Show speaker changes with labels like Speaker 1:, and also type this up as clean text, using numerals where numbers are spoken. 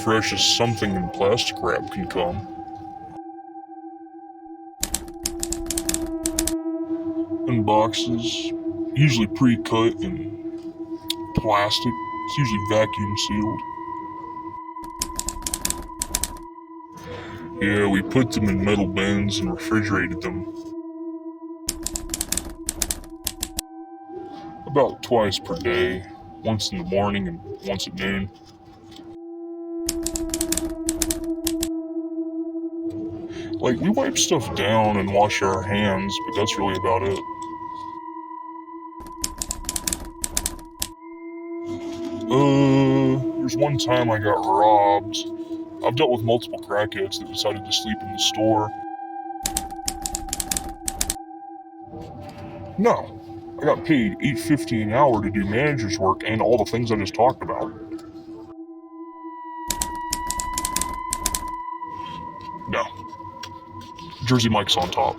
Speaker 1: fresh as something in plastic wrap can come. In boxes, usually pre-cut in plastic. It's usually vacuum sealed. Yeah, we put them in metal bins and refrigerated them. About twice per day, once in the morning and once at noon. Like, we wipe stuff down and wash our hands, but that's really about it. There's one time I got robbed. I've dealt with multiple crackheads that decided to sleep in the store. No, I got paid $8.50 an hour to do manager's work and all the things I just talked about. No. Jersey Mike's on top.